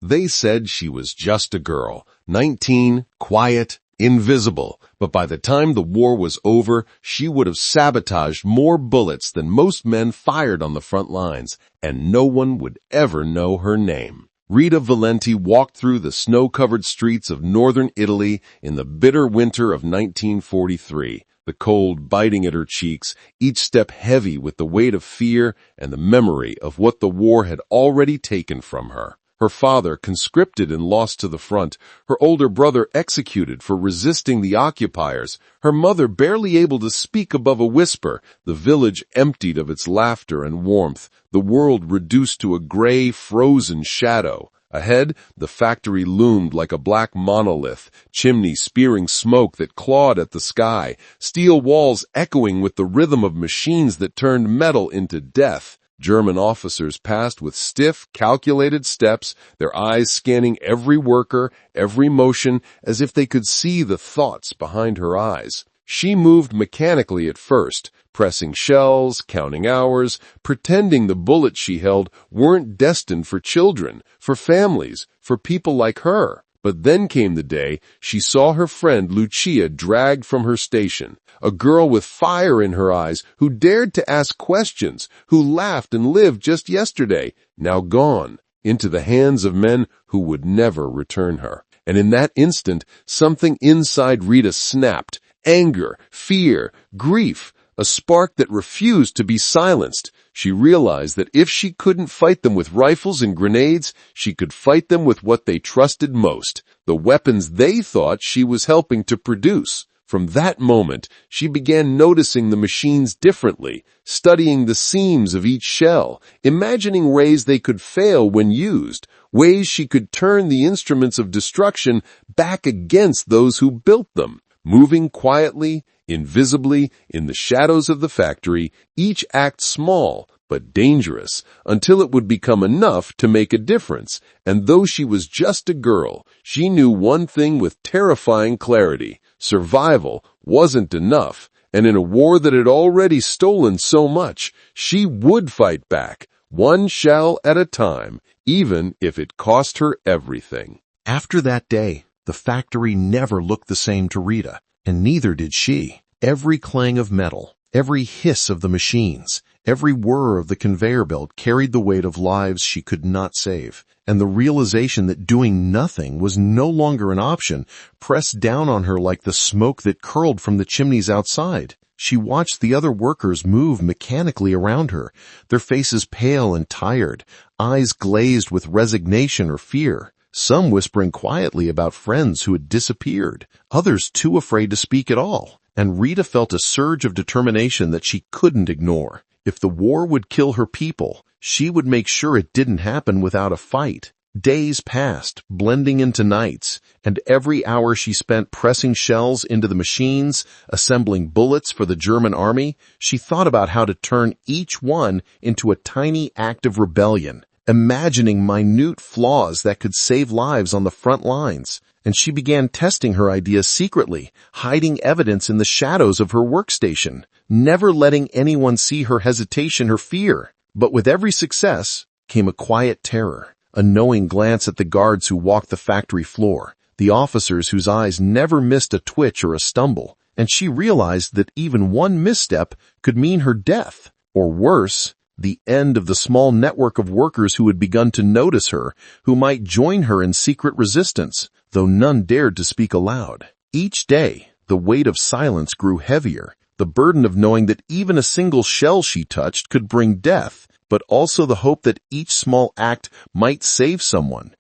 They said she was just a girl, 19, quiet, invisible, but by the time the war was over, she would have sabotaged more bullets than most men fired on the front lines, and no one would ever know her name. Rita Valenti walked through the snow-covered streets of northern Italy in the bitter winter of 1943, the cold biting at her cheeks, each step heavy with the weight of fear and the memory of what the war had already taken from her. Her father conscripted and lost to the front, her older brother executed for resisting the occupiers, her mother barely able to speak above a whisper, the village emptied of its laughter and warmth, the world reduced to a gray, frozen shadow. Ahead, the factory loomed like a black monolith, chimneys spearing smoke that clawed at the sky, steel walls echoing with the rhythm of machines that turned metal into death. German officers passed with stiff, calculated steps, their eyes scanning every worker, every motion, as if they could see the thoughts behind her eyes. She moved mechanically at first, pressing shells, counting hours, pretending the bullets she held weren't destined for children, for families, for people like her. But then came the day she saw her friend Lucia dragged from her station, a girl with fire in her eyes who dared to ask questions, who laughed and lived just yesterday, now gone, into the hands of men who would never return her. And in that instant, something inside Rita snapped. Anger, fear, grief, a spark that refused to be silenced. She realized that if she couldn't fight them with rifles and grenades, she could fight them with what they trusted most, the weapons they thought she was helping to produce. From that moment, she began noticing the machines differently, studying the seams of each shell, imagining ways they could fail when used, ways she could turn the instruments of destruction back against those who built them. Moving quietly, invisibly, in the shadows of the factory, each act small but dangerous, until it would become enough to make a difference. And though she was just a girl, she knew one thing with terrifying clarity: survival wasn't enough, and in a war that had already stolen so much, she would fight back, one shell at a time, even if it cost her everything. After that day, the factory never looked the same to Rita, and neither did she. Every clang of metal, every hiss of the machines, every whir of the conveyor belt carried the weight of lives she could not save, and the realization that doing nothing was no longer an option pressed down on her like the smoke that curled from the chimneys outside. She watched the other workers move mechanically around her, their faces pale and tired, eyes glazed with resignation or fear. Some whispering quietly about friends who had disappeared, others too afraid to speak at all. And Rita felt a surge of determination that she couldn't ignore. If the war would kill her people, she would make sure it didn't happen without a fight. Days passed, blending into nights, and every hour she spent pressing shells into the machines, assembling bullets for the German army, she thought about how to turn each one into a tiny act of rebellion, imagining minute flaws that could save lives on the front lines. And she began testing her ideas secretly, hiding evidence in the shadows of her workstation, never letting anyone see her hesitation or fear. But with every success came a quiet terror, a knowing glance at the guards who walked the factory floor, the officers whose eyes never missed a twitch or a stumble. And she realized that even one misstep could mean her death, or worse, the end of the small network of workers who had begun to notice her, who might join her in secret resistance, though none dared to speak aloud. Each day, the weight of silence grew heavier, the burden of knowing that even a single shell she touched could bring death, but also the hope that each small act might save someone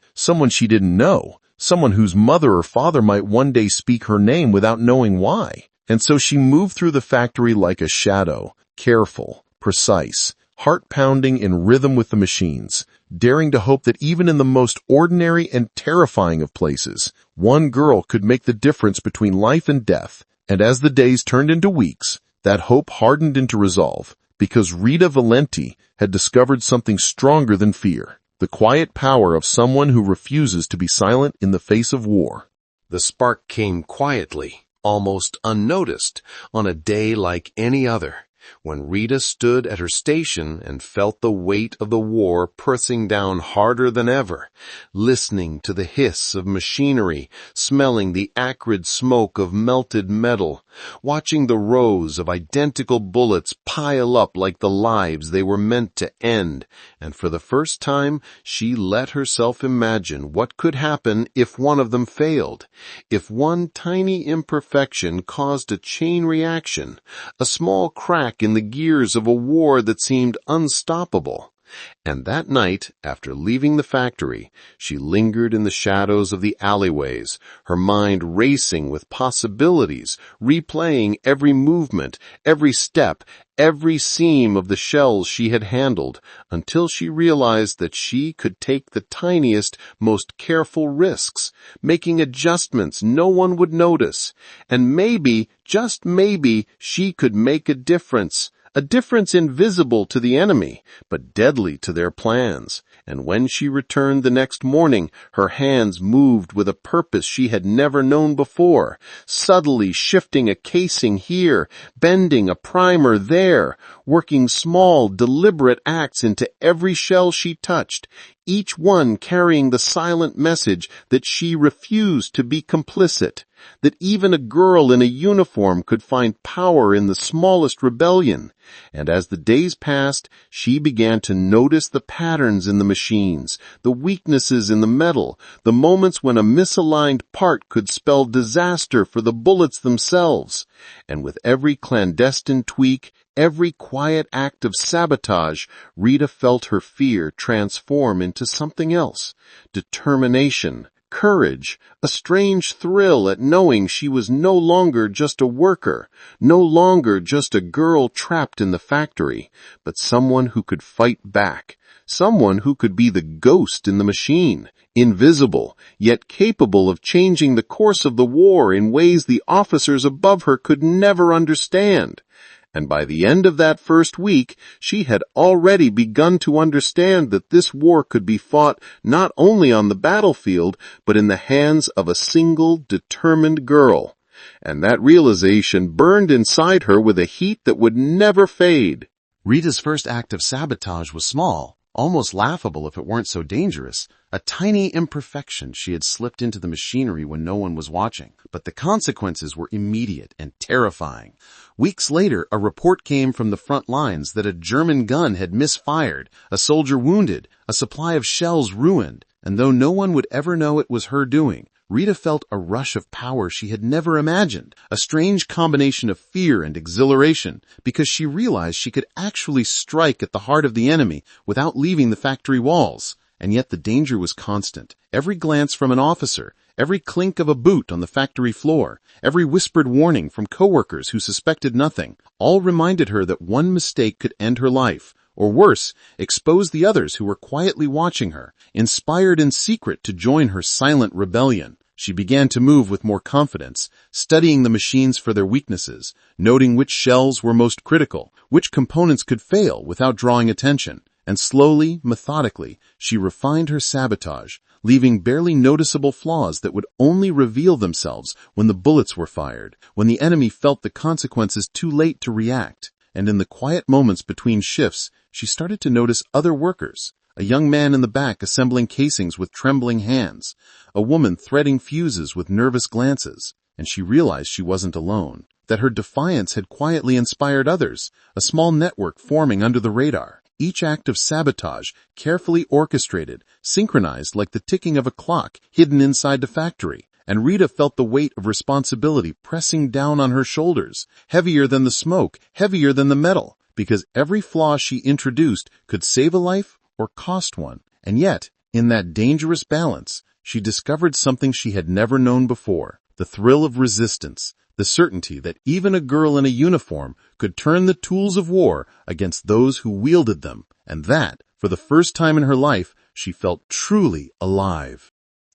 she didn't know, someone whose mother or father might one day speak her name without knowing why. And so she moved through the factory like a shadow, careful, precise, heart-pounding in rhythm with the machines, daring to hope that even in the most ordinary and terrifying of places, one girl could make the difference between life and death. And as the days turned into weeks, that hope hardened into resolve, because Rita Valenti had discovered something stronger than fear, the quiet power of someone who refuses to be silent in the face of war. The spark came quietly, almost unnoticed, on a day like any other. When Rita stood at her station and felt the weight of the war pressing down harder than ever, listening to the hiss of machinery, smelling the acrid smoke of melted metal, watching the rows of identical bullets pile up like the lives they were meant to end, and for the first time she let herself imagine what could happen if one of them failed, if one tiny imperfection caused a chain reaction, a small crack in the gears of a war that seemed unstoppable. And that night, after leaving the factory, she lingered in the shadows of the alleyways, her mind racing with possibilities, replaying every movement, every step, every seam of the shells she had handled, until she realized that she could take the tiniest, most careful risks, making adjustments no one would notice, and maybe, just maybe, she could make a difference invisible to the enemy, but deadly to their plans. And when she returned the next morning, her hands moved with a purpose she had never known before, subtly shifting a casing here, bending a primer there, working small, deliberate acts into every shell she touched, each one carrying the silent message that she refused to be complicit, that even a girl in a uniform could find power in the smallest rebellion. And as the days passed, she began to notice the patterns in the machines, the weaknesses in the metal, the moments when a misaligned part could spell disaster for the bullets themselves. And with every clandestine tweak, every quiet act of sabotage, Rita felt her fear transform into something else: determination, courage, a strange thrill at knowing she was no longer just a worker, no longer just a girl trapped in the factory, but someone who could fight back, someone who could be the ghost in the machine, invisible, yet capable of changing the course of the war in ways the officers above her could never understand. And by the end of that first week, she had already begun to understand that this war could be fought not only on the battlefield, but in the hands of a single, determined girl. And that realization burned inside her with a heat that would never fade. Rita's first act of sabotage was small, almost laughable if it weren't so dangerous. A tiny imperfection she had slipped into the machinery when no one was watching. But the consequences were immediate and terrifying. Weeks later, a report came from the front lines that a German gun had misfired, a soldier wounded, a supply of shells ruined, and though no one would ever know it was her doing, Rita felt a rush of power she had never imagined, a strange combination of fear and exhilaration, because she realized she could actually strike at the heart of the enemy without leaving the factory walls. And yet the danger was constant. Every glance from an officer, every clink of a boot on the factory floor, every whispered warning from coworkers who suspected nothing, all reminded her that one mistake could end her life, or worse, expose the others who were quietly watching her, inspired in secret to join her silent rebellion. She began to move with more confidence, studying the machines for their weaknesses, noting which shells were most critical, which components could fail without drawing attention. And slowly, methodically, she refined her sabotage, leaving barely noticeable flaws that would only reveal themselves when the bullets were fired, when the enemy felt the consequences too late to react. And in the quiet moments between shifts, she started to notice other workers. A young man in the back assembling casings with trembling hands, a woman threading fuses with nervous glances, and she realized she wasn't alone, that her defiance had quietly inspired others, a small network forming under the radar. Each act of sabotage, carefully orchestrated, synchronized like the ticking of a clock hidden inside the factory. And Rita felt the weight of responsibility pressing down on her shoulders, heavier than the smoke, heavier than the metal, because every flaw she introduced could save a life or cost one. And yet, in that dangerous balance, she discovered something she had never known before: the thrill of resistance, the certainty that even a girl in a uniform could turn the tools of war against those who wielded them, and that, for the first time in her life, she felt truly alive.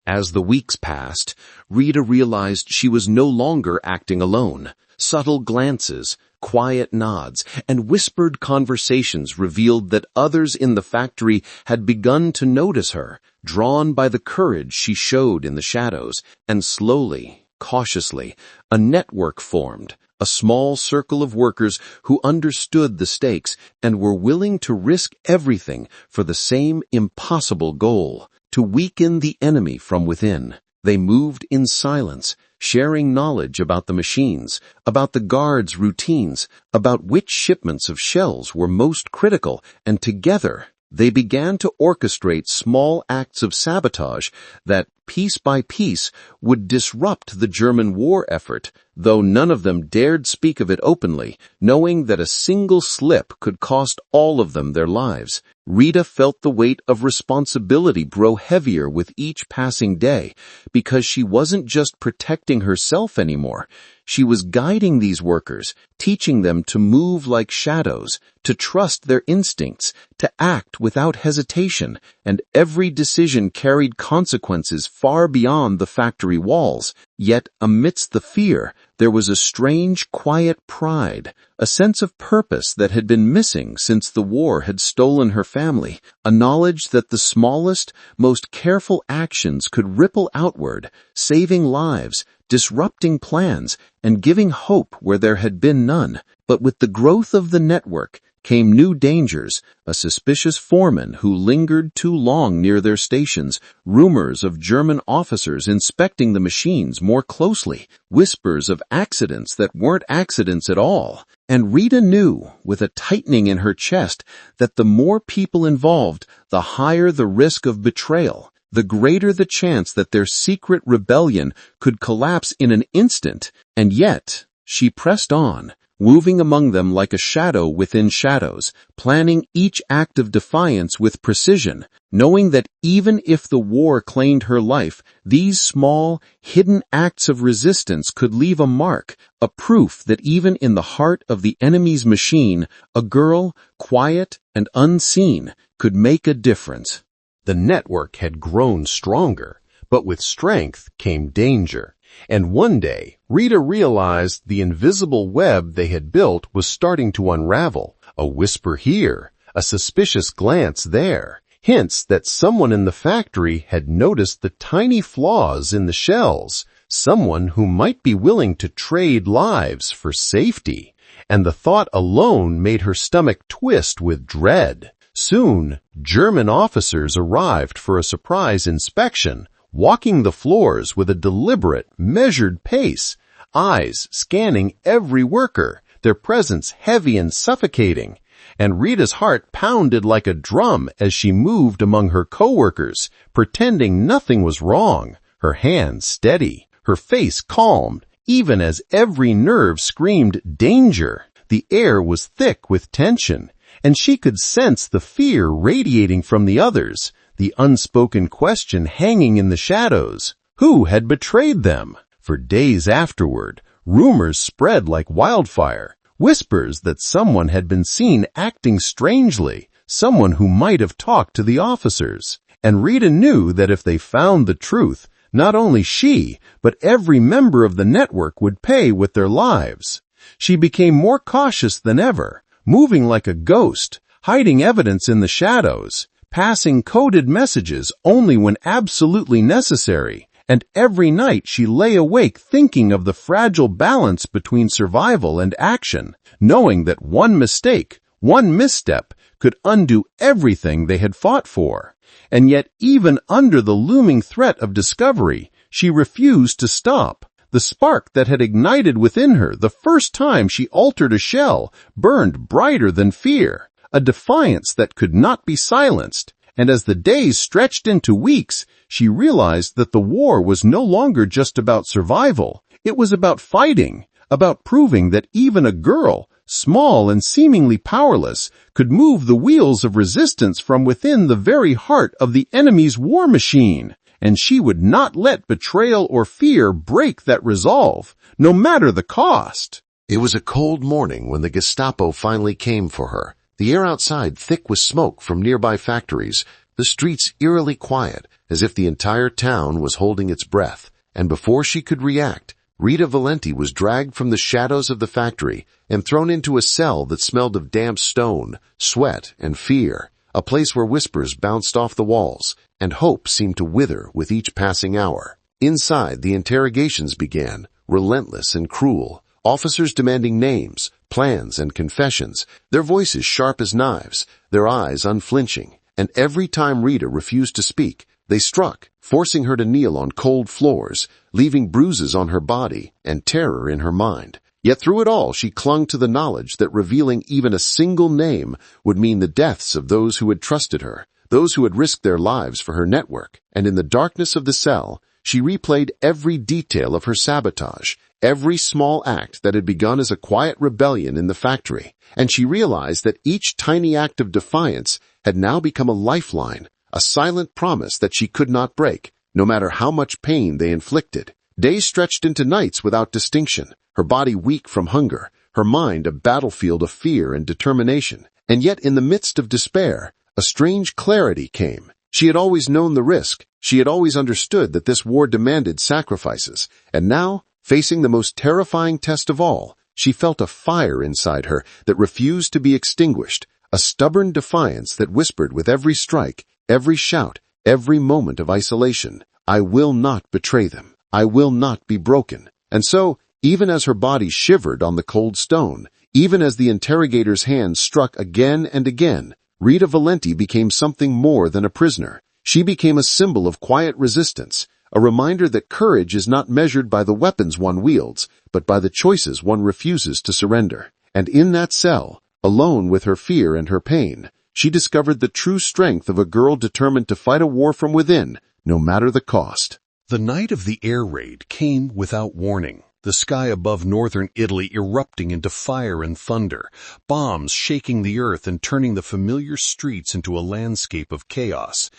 As the weeks passed, Rita realized she was no longer acting alone. Subtle glances, quiet nods, and whispered conversations revealed that others in the factory had begun to notice her, drawn by the courage she showed in the shadows, and slowly, cautiously, a network formed, a small circle of workers who understood the stakes and were willing to risk everything for the same impossible goal, to weaken the enemy from within. They moved in silence, sharing knowledge about the machines, about the guards' routines, about which shipments of shells were most critical, and together they began to orchestrate small acts of sabotage that, piece by piece, would disrupt the German war effort, though none of them dared speak of it openly, knowing that a single slip could cost all of them their lives. Rita felt the weight of responsibility grow heavier with each passing day, because she wasn't just protecting herself anymore. She was guiding these workers, teaching them to move like shadows, to trust their instincts, to act without hesitation, and every decision carried consequences far beyond the factory walls. Yet, amidst the fear, there was a strange, quiet pride, a sense of purpose that had been missing since the war had stolen her family, a knowledge that the smallest, most careful actions could ripple outward, saving lives, disrupting plans, and giving hope where there had been none. But with the growth of the network came new dangers, a suspicious foreman who lingered too long near their stations, rumors of German officers inspecting the machines more closely, whispers of accidents that weren't accidents at all. And Rita knew, with a tightening in her chest, that the more people involved, the higher the risk of betrayal, the greater the chance that their secret rebellion could collapse in an instant. And yet, she pressed on, moving among them like a shadow within shadows, planning each act of defiance with precision, knowing that even if the war claimed her life, these small, hidden acts of resistance could leave a mark, a proof that even in the heart of the enemy's machine, a girl, quiet and unseen, could make a difference. The network had grown stronger, but with strength came danger. And one day, Rita realized the invisible web they had built was starting to unravel. A whisper here, a suspicious glance there, hints that someone in the factory had noticed the tiny flaws in the shells, someone who might be willing to trade lives for safety. And the thought alone made her stomach twist with dread. Soon, German officers arrived for a surprise inspection, walking the floors with a deliberate, measured pace, eyes scanning every worker, their presence heavy and suffocating. And Rita's heart pounded like a drum as she moved among her coworkers, pretending nothing was wrong, her hands steady, her face calm, even as every nerve screamed danger. The air was thick with tension, and she could sense the fear radiating from the others, the unspoken question hanging in the shadows. Who had betrayed them? For days afterward, rumors spread like wildfire, whispers that someone had been seen acting strangely, someone who might have talked to the officers. And Rita knew that if they found the truth, not only she, but every member of the network would pay with their lives. She became more cautious than ever, moving like a ghost, hiding evidence in the shadows, passing coded messages only when absolutely necessary. And every night she lay awake thinking of the fragile balance between survival and action, knowing that one mistake, one misstep, could undo everything they had fought for. And yet, even under the looming threat of discovery, she refused to stop. The spark that had ignited within her the first time she altered a shell burned brighter than fear, a defiance that could not be silenced. And as the days stretched into weeks, she realized that the war was no longer just about survival. It was about fighting, about proving that even a girl, small and seemingly powerless, could move the wheels of resistance from within the very heart of the enemy's war machine. And she would not let betrayal or fear break that resolve, no matter the cost. It was a cold morning when the Gestapo finally came for her. The air outside thick with smoke from nearby factories, the streets eerily quiet, as if the entire town was holding its breath. And before she could react, Rita Valenti was dragged from the shadows of the factory and thrown into a cell that smelled of damp stone, sweat, and fear, a place where whispers bounced off the walls, and hope seemed to wither with each passing hour. Inside, the interrogations began, relentless and cruel, Officers demanding names, plans, and confessions, their voices sharp as knives, their eyes unflinching. And every time Rita refused to speak, they struck, forcing her to kneel on cold floors, leaving bruises on her body and terror in her mind. Yet through it all, she clung to the knowledge that revealing even a single name would mean the deaths of those who had trusted her, those who had risked their lives for her network. And in the darkness of the cell, she replayed every detail of her sabotage, every small act that had begun as a quiet rebellion in the factory. And she realized that each tiny act of defiance had now become a lifeline, a silent promise that she could not break, no matter how much pain they inflicted. Days stretched into nights without distinction, her body weak from hunger, her mind a battlefield of fear and determination. And yet in the midst of despair, a strange clarity came. She had always known the risk. She had always understood that this war demanded sacrifices. And now, facing the most terrifying test of all, she felt a fire inside her that refused to be extinguished, a stubborn defiance that whispered with every strike, every shout, every moment of isolation, "I will not betray them. I will not be broken." And so, even as her body shivered on the cold stone, even as the interrogator's hands struck again and again, Rita Valenti became something more than a prisoner. She became a symbol of quiet resistance, a reminder that courage is not measured by the weapons one wields, but by the choices one refuses to surrender. And in that cell, alone with her fear and her pain, she discovered the true strength of a girl determined to fight a war from within, no matter the cost. The night of the air raid came without warning. The sky above northern Italy erupting into fire and thunder, bombs shaking the earth and turning the familiar streets into a landscape of chaos.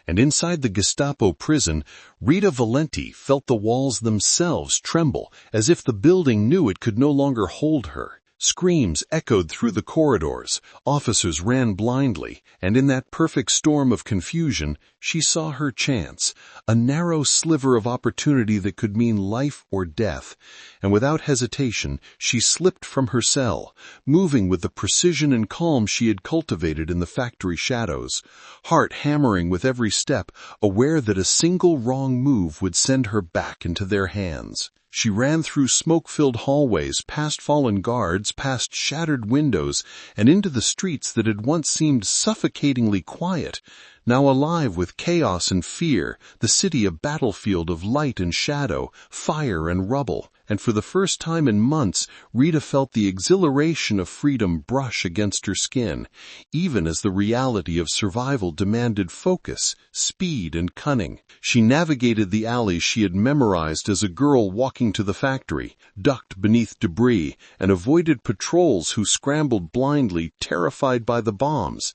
And inside the Gestapo prison, Rita Valenti felt the walls themselves tremble, as if the building knew it could no longer hold her. Screams echoed through the corridors, officers ran blindly, and in that perfect storm of confusion, she saw her chance, a narrow sliver of opportunity that could mean life or death. And without hesitation, she slipped from her cell, moving with the precision and calm she had cultivated in the factory shadows, heart hammering with every step, aware that a single wrong move would send her back into their hands. She ran through smoke-filled hallways, past fallen guards, past shattered windows, and into the streets that had once seemed suffocatingly quiet, now alive with chaos and fear, the city a battlefield of light and shadow, fire and rubble. And for the first time in months, Rita felt the exhilaration of freedom brush against her skin, even as the reality of survival demanded focus, speed, and cunning. She navigated the alleys she had memorized as a girl walking to the factory, ducked beneath debris, and avoided patrols who scrambled blindly, terrified by the bombs.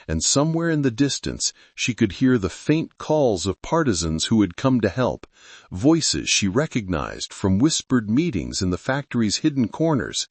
And somewhere in the distance, she could hear the faint calls of partisans who had come to help, voices she recognized from whispered meetings in the factory's hidden corners.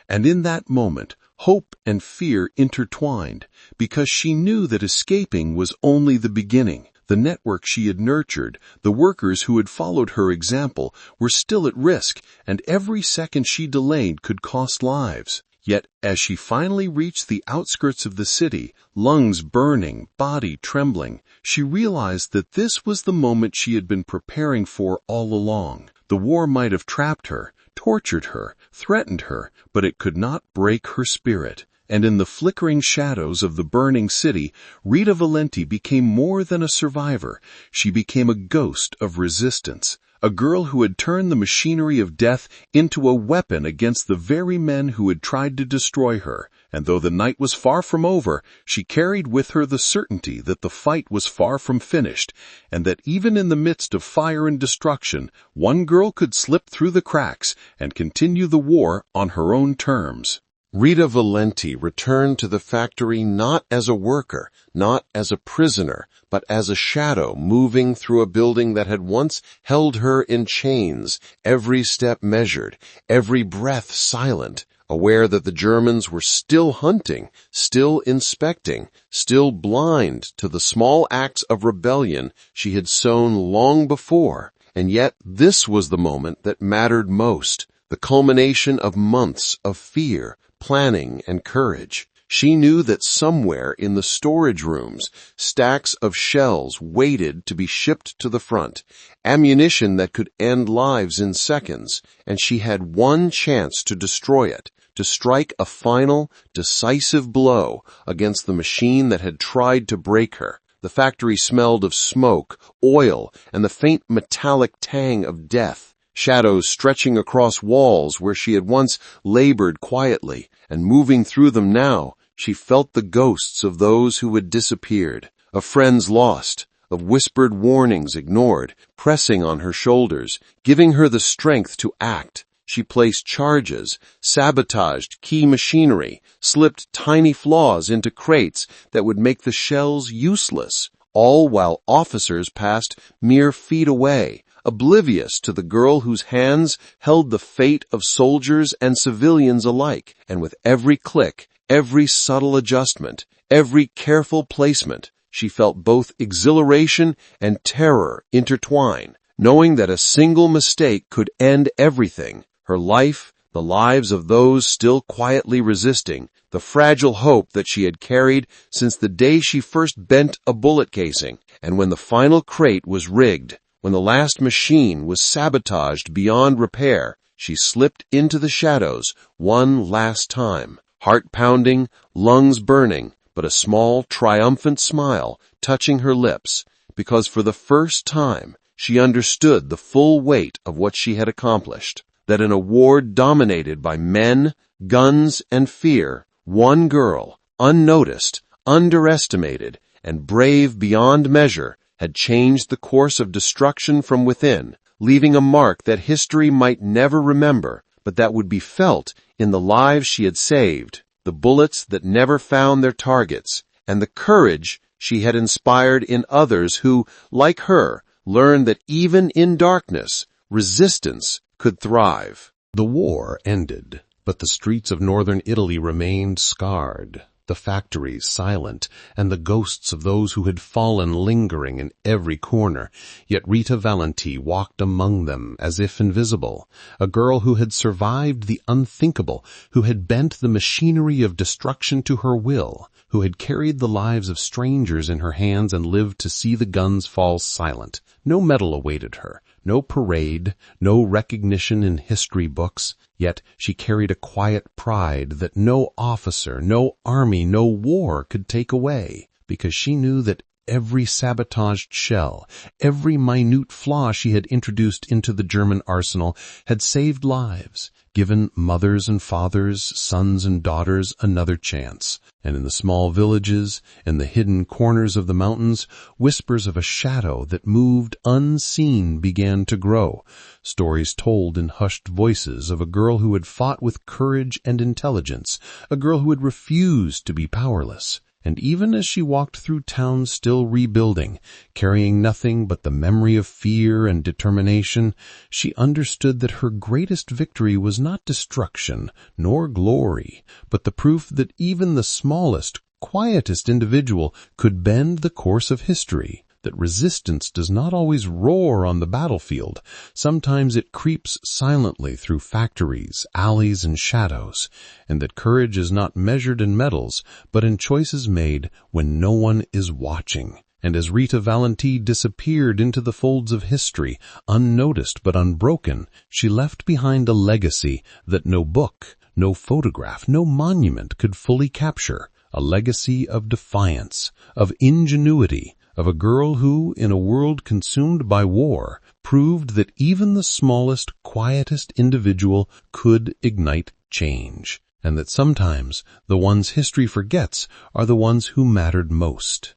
And in that moment, hope and fear intertwined, because she knew that escaping was only the beginning. The network she had nurtured, the workers who had followed her example, were still at risk, and every second she delayed could cost lives. Yet, as she finally reached the outskirts of the city, lungs burning, body trembling, she realized that this was the moment she had been preparing for all along. The war might have trapped her, tortured her, threatened her, but it could not break her spirit. And in the flickering shadows of the burning city, Rita Valenti became more than a survivor. She became a ghost of resistance, a girl who had turned the machinery of death into a weapon against the very men who had tried to destroy her. And though the night was far from over, she carried with her the certainty that the fight was far from finished, and that even in the midst of fire and destruction, one girl could slip through the cracks and continue the war on her own terms. Rita Valenti returned to the factory not as a worker, not as a prisoner, but as a shadow moving through a building that had once held her in chains, every step measured, every breath silent, aware that the Germans were still hunting, still inspecting, still blind to the small acts of rebellion she had sown long before. And yet this was the moment that mattered most, the culmination of months of fear, planning, and courage. She knew that somewhere in the storage rooms, stacks of shells waited to be shipped to the front, ammunition that could end lives in seconds, and she had one chance to destroy it, to strike a final, decisive blow against the machine that had tried to break her. The factory smelled of smoke, oil, and the faint metallic tang of death. Shadows stretching across walls where she had once labored quietly, and moving through them now, she felt the ghosts of those who had disappeared, of friends lost, of whispered warnings ignored, pressing on her shoulders, giving her the strength to act. She placed charges, sabotaged key machinery, slipped tiny flaws into crates that would make the shells useless, all while officers passed mere feet away, oblivious to the girl whose hands held the fate of soldiers and civilians alike. And with every click, every subtle adjustment, every careful placement, she felt both exhilaration and terror intertwine, knowing that a single mistake could end everything. Her life, the lives of those still quietly resisting, the fragile hope that she had carried since the day she first bent a bullet casing. And when the final crate was rigged, when the last machine was sabotaged beyond repair, she slipped into the shadows one last time, heart pounding, lungs burning, but a small, triumphant smile touching her lips, because for the first time she understood the full weight of what she had accomplished. That in a war dominated by men, guns, and fear, one girl, unnoticed, underestimated, and brave beyond measure, had changed the course of destruction from within, leaving a mark that history might never remember, but that would be felt in the lives she had saved, the bullets that never found their targets, and the courage she had inspired in others who, like her, learned that even in darkness, resistance could thrive. The war ended, but the streets of northern Italy remained scarred, the factories silent, and the ghosts of those who had fallen lingering in every corner. Yet Rita Valenti walked among them as if invisible, a girl who had survived the unthinkable, who had bent the machinery of destruction to her will, who had carried the lives of strangers in her hands and lived to see the guns fall silent. No medal awaited her, no parade, no recognition in history books, yet she carried a quiet pride that no officer, no army, no war could take away, because she knew that every sabotaged shell, every minute flaw she had introduced into the German arsenal had saved lives, given mothers and fathers, sons and daughters another chance. And in the small villages, in the hidden corners of the mountains, whispers of a shadow that moved unseen began to grow, stories told in hushed voices of a girl who had fought with courage and intelligence, a girl who had refused to be powerless. And even as she walked through towns still rebuilding, carrying nothing but the memory of fear and determination, she understood that her greatest victory was not destruction nor glory, but the proof that even the smallest, quietest individual could bend the course of history, that resistance does not always roar on the battlefield. Sometimes it creeps silently through factories, alleys, and shadows, and that courage is not measured in medals, but in choices made when no one is watching. And as Rita Valenti disappeared into the folds of history, unnoticed but unbroken, she left behind a legacy that no book, no photograph, no monument could fully capture, a legacy of defiance, of ingenuity, of a girl who, in a world consumed by war, proved that even the smallest, quietest individual could ignite change, and that sometimes the ones history forgets are the ones who mattered most.